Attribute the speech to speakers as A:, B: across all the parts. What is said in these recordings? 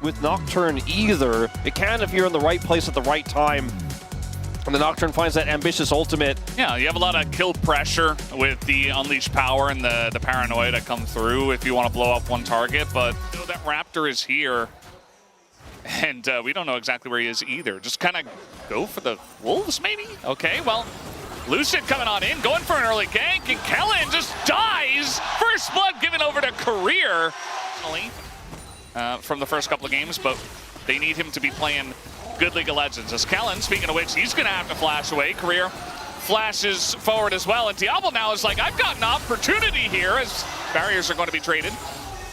A: with Nocturne either. It can if you're in the right place at the right time. And the Nocturne finds that ambitious ultimate.
B: Yeah, you have a lot of kill pressure with the Unleashed Power and the Paranoia that come through if you want to blow up one target. But you know, that Raptor is here. And we don't know exactly where he is either. Just kind of go for the Wolves, maybe? Okay, well, Lucid coming on in, going for an early gank, and Kellen just dies. First blood given over to Career from the first couple of games, but they need him to be playing good League of Legends. As Kellen, speaking of which, he's going to have to flash away. Career flashes forward as well, and Diablo now is like, I've got an opportunity here as barriers are going to be traded.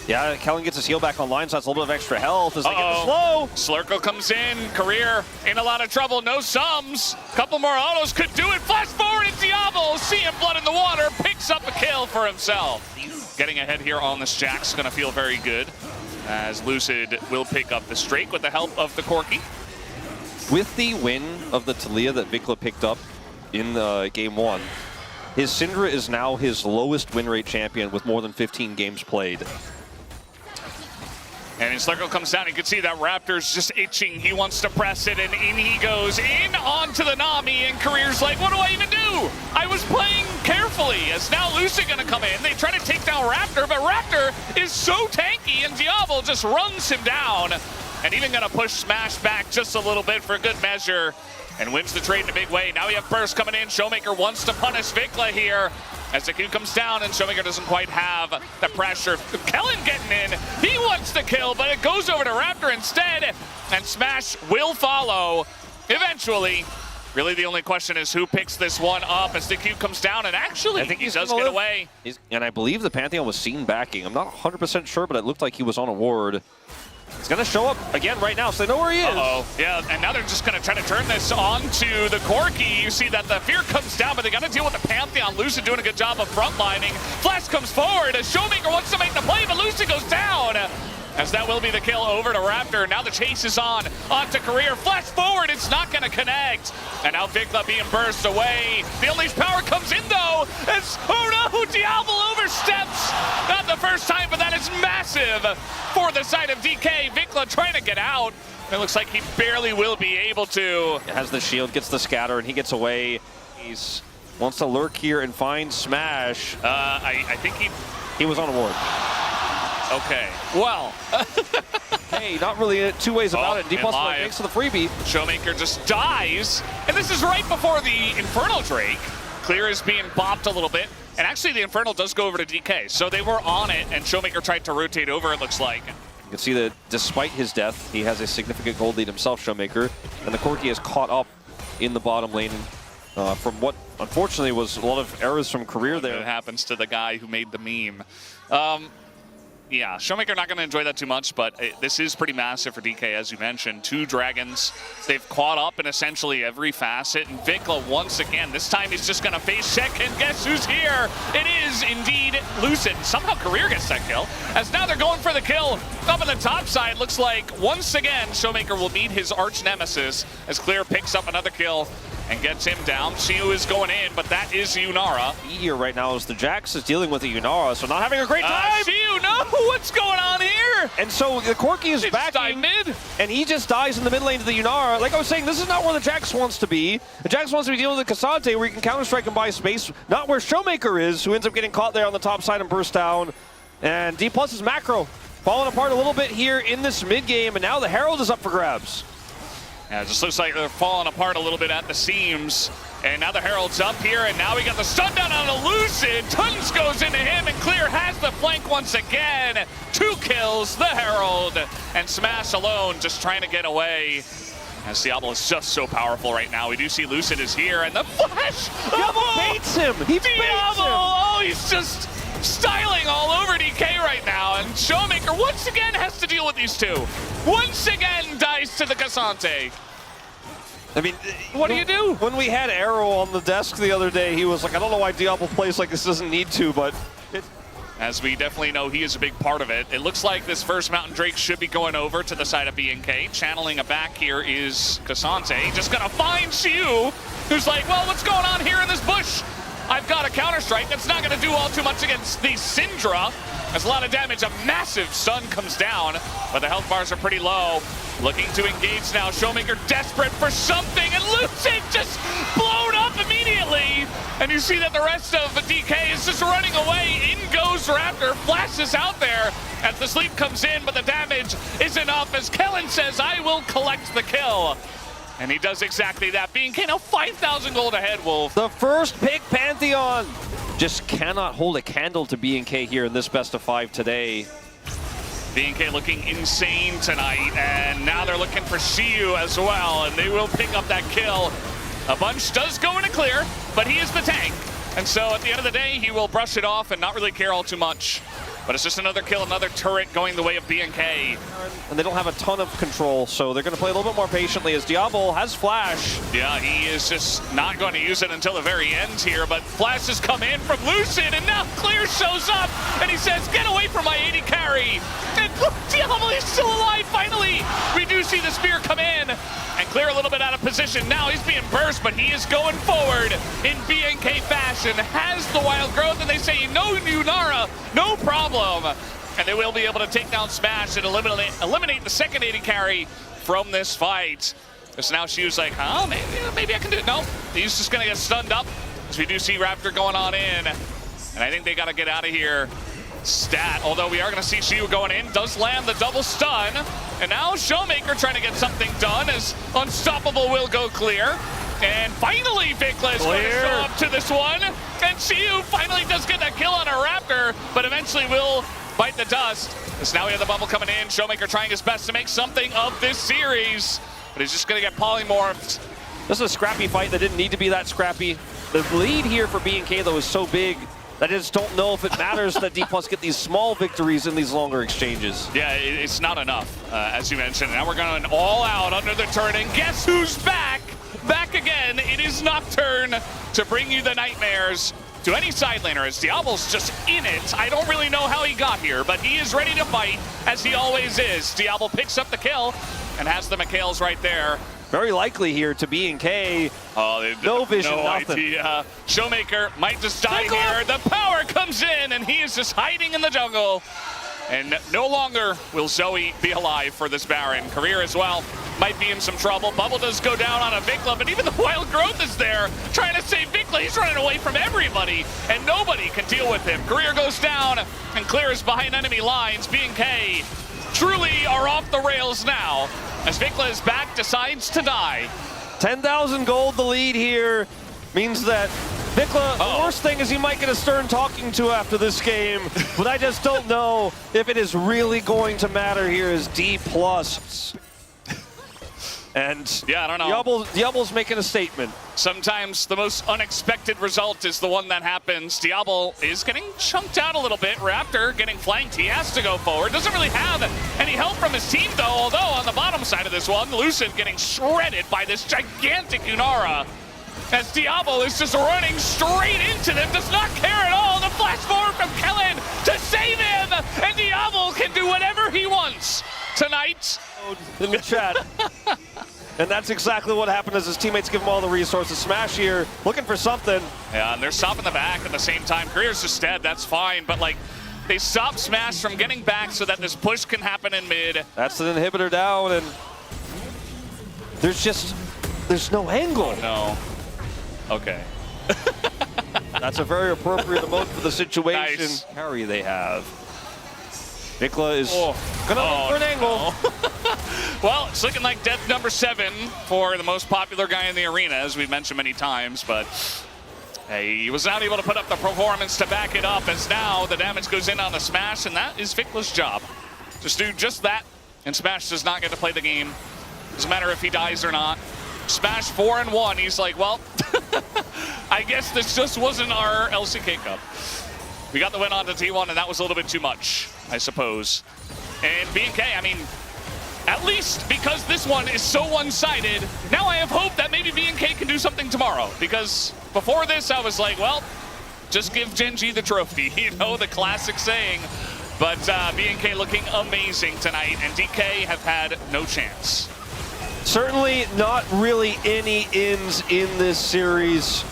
A: Yeah, Kellen gets his heal back online, so that's a little bit of extra health as they get the slow.
B: Slurkle comes in, Career in a lot of trouble, no sums. Couple more autos could do it. Flash forward and Diablo, seeing blood in the water, picks up a kill for himself. Getting ahead here on this Jack's gonna feel very good, as Lucid will pick up the streak with the help of the Corki.
A: With the win of the Taliyah that Vikla picked up in game 1, his Syndra is now his lowest win rate champion with more than 15 games played.
B: And his Slurkle comes down, you can see that Raptor's just itching. He wants to press it, and in he goes, in onto the Nami, and Career's like, what do I even do? I was playing carefully, as now Lucid gonna come in. They try to take down Raptor, but Raptor is so tanky, and Diablo just runs him down. And even gonna push Smash back just a little bit for good measure, and wins the trade in a big way. Now we have Burst coming in. Showmaker wants to punish Vikla here, as the Q comes down and Showmaker doesn't quite have the pressure. Kellen getting in, he wants to kill, but it goes over to Raptor instead, and Smash will follow eventually. Really the only question is who picks this one up as the Q comes down, and actually
A: I think
B: he does get away.
A: And I believe the Pantheon was seen backing. I'm not 100% sure, but it looked like he was on a ward. He's going to show up again right now, so they know where he is.
B: Uh-oh. Yeah, and now they're just going to try to turn this onto the Corki. You see that the Fear comes down, but they got to deal with the Pantheon. Lucid doing a good job of frontlining. Flash comes forward as Showmaker wants to make the play, but Lucid goes down. As that will be the kill over to Raptor. Now the chase is on to Career. Flash forward, it's not going to connect. And now Vikla being burst away. The Unleashed Power comes in though. As, oh no, Diablo oversteps. Not the first time, but that is massive for the side of DK. Vikla trying to get out. It looks like he barely will be able to.
A: Has the shield, gets the scatter, and he gets away. He's wants to lurk here and find Smash.
B: I think
A: he was on a ward.
B: Okay, well.
A: Hey, not really two ways about it. Dplus thanks to the freebie.
B: Showmaker just dies, and this is right before the Infernal Drake. Clear is being bopped a little bit, and actually the Infernal does go over to DK, so they were on it, and Showmaker tried to rotate over, it looks like.
A: You can see that despite his death, he has a significant gold lead himself, Showmaker, and the Corki is caught up in the bottom lane from what unfortunately was a lot of errors from Career there.
B: It happens to the guy who made the meme. Yeah, Showmaker not going to enjoy that too much, but this is pretty massive for DK, as you mentioned. 2 dragons. They've caught up in essentially every facet. And Vikla, once again, this time he's just going to face check, and guess who's here? It is indeed Lucid. Somehow Career gets that kill, as now they're going for the kill. Up on the top side, looks like once again Showmaker will meet his arch nemesis as Clear picks up another kill and gets him down. Xiu is going in, but that is Yunara.
A: Here right now is the Jax is dealing with the Yunara, so not having a great time.
B: Xiu, no, what's going on here?
A: And so the Corki is back
B: mid,
A: and he just dies in the mid lane to the Yunara. Like I was saying, this is not where the Jax wants to be. The Jax wants to be dealing with the Cassante, where you can counter-strike and buy space. Not where Showmaker is, who ends up getting caught there on the top side and burst down. And Dplus' macro falling apart a little bit here in this mid game, and now the Herald is up for grabs.
B: Yeah, it just looks like they're falling apart a little bit at the seams. And now the Herald's up here, and now we got the stun down on a Lucid. Tons goes into him, and Clear has the flank once again. 2 kills, the Herald, and Smash alone just trying to get away. As Diablo is just so powerful right now. We do see Lucid is here, and the flash!
A: Diablo baits him! He baits him!
B: Oh, he's just styling all over DK right now, and Showmaker once again has to deal with these two. Once again dies to the Cassante.
A: I mean,
B: what do you do?
A: When we had Arrow on the desk the other day, he was like, I don't know why Diablo plays like this, doesn't need to, but
B: as we definitely know, he is a big part of it. It looks like this first Mountain Drake should be going over to the side of BNK. Channeling a back here is Cassante. Just gonna find Xiu, who's like, well, what's going on here in this bush? I've got a counter-strike that's not gonna do all too much against the Syndra. That's a lot of damage. A massive stun comes down, but the health bars are pretty low. Looking to engage now. Showmaker desperate for something, and Lucid just blown up immediately. And you see that the rest of DK is just running away. In goes Raptor, flashes out there as the sleep comes in, but the damage is enough as Kellen says, I will collect the kill. And he does exactly that. BNK now 5,000 gold ahead, Wolf.
A: The first pick Pantheon just cannot hold a candle to BNK here in this best of 5 today.
B: BNK looking insane tonight, and now they're looking for Shiyu as well, and they will pick up that kill. A bunch does go into clear, but he is the tank. And so at the end of the day, he will brush it off and not really care all too much. But it's just another kill, another turret going the way of BNK.
A: And they don't have a ton of control, so they're going to play a little bit more patiently as Diablo has Flash.
B: Yeah, he is just not going to use it until the very end here, but flashes come in from Lucid, and now Clear shows up, and he says, get away from my 80 carry. And Diablo is still alive, finally. We do see the spear come in, and Clear a little bit out of position. Now he's being burst, but he is going forward in BNK fashion, has the wild growth, and they say, no, Yunara, no problem. And they will be able to take down Smash and eliminate the second 80 carry from this fight. So now Shiyu's like, oh, maybe I can do it. No, he's just going to get stunned up, as we do see Raptor going on in. And I think they got to get out of here. Stat, although we are going to see Shiyu going in, does land the double stun. And now Showmaker trying to get something done as Unstoppable will go clear. And finally, Dplus is going to show up to this one. And Shiyu finally does get that kill on a Raptor, but eventually will bite the dust. As now we have the bubble coming in. Showmaker trying his best to make something of this series, but he's just going to get polymorphed.
A: This is a scrappy fight that didn't need to be that scrappy. The lead here for BNK, though, is so big that I just don't know if it matters that Dplus get these small victories in these longer exchanges.
B: Yeah, it's not enough, as you mentioned. Now we're going all out under the turn, and guess who's back? Back again, it is Nocturne to bring you the nightmares to any side laner, as Diablo's just in it. I don't really know how he got here, but he is ready to fight, as he always is. Diablo picks up the kill and has the McHale's right there.
A: Very likely here to BNK.
B: Oh,
A: no vision,
B: no
A: nothing.
B: Idea. Showmaker might just die here. The power comes in, and he is just hiding in the jungle. And no longer will Zoe be alive for this Baron. Career as well might be in some trouble. Bubble does go down on a Vikla, but even the wild growth is there trying to save Vikla. He's running away from everybody, and nobody can deal with him. Career goes down and clears behind enemy lines. BNK truly are off the rails now, as Vikla is back, decides to die.
A: 10,000 gold the lead here means that Vikla, the worst thing is he might get a stern talking to after this game, but I just don't know if it is really going to matter here as Dplus. And
B: yeah, I don't know.
A: Diablo's making a statement.
B: Sometimes the most unexpected result is the one that happens. Diablo is getting chunked out a little bit. Raptor getting flanked. He has to go forward. Doesn't really have any help from his team, though, although on the bottom side of this one, Lucid getting shredded by this gigantic Yunara. As Diablo is just running straight into them, does not care at all. The flash forward from Kellen to save him, and Diablo can do whatever he wants tonight.
A: In the chat. And that's exactly what happened as his teammates give him all the resources. Smash here, looking for something.
B: Yeah, and they're stopping the back at the same time. Career's just dead, that's fine, but like, they stop Smash from getting back so that this push can happen in mid.
A: That's an inhibitor down, and there's no angle.
B: No. Okay.
A: That's a very appropriate emote for the situation.
B: Nice.
A: Carry they have. Vikla is gonna look for an angle.
B: No. Well, it's looking like death number 7 for the most popular guy in the arena, as we've mentioned many times, but he was not able to put up the performance to back it up, as now the damage goes in on the Smash, and that is Vikla's job. Just do just that, and Smash does not get to play the game. Doesn't matter if he dies or not. Smash 4-1, he's like, well, I guess this just wasn't our LCK Cup. We got the win on to T1, and that was a little bit too much, I suppose. And BNK, I mean, at least because this one is so one-sided, now I have hope that maybe BNK can do something tomorrow. Because before this, I was like, well, just give Genji the trophy. You know, the classic saying. But BNK looking amazing tonight, and DK have had no chance.
A: Certainly not really any ins in this series.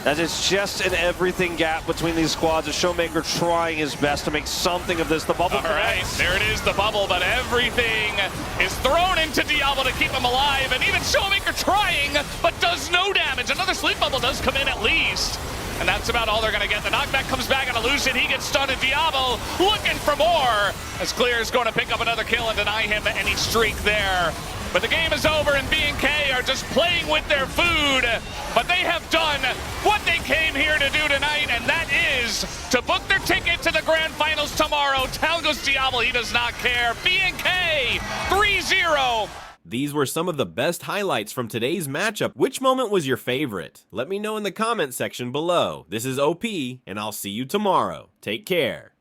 A: As it's just an everything gap between these squads. A Showmaker trying his best to make something of this. The bubble connects.
B: There it is, the bubble, but everything is thrown into Diablo to keep him alive, and even Showmaker trying, but does no damage. Another sleep bubble does come in at least, and that's about all they're gonna get. The knockback comes back on a Lucid, he gets stunned, and Diablo looking for more, as Clear is going to pick up another kill and deny him any streak there. But the game is over, and BNK are just playing with their food. But they have done what they came here to do tonight, and that is to book their ticket to the grand finals tomorrow. Down goes Diablo, he does not care. BNK, 3-0.
C: These were some of the best highlights from today's matchup. Which moment was your favorite? Let me know in the comment section below. This is OP, and I'll see you tomorrow. Take care.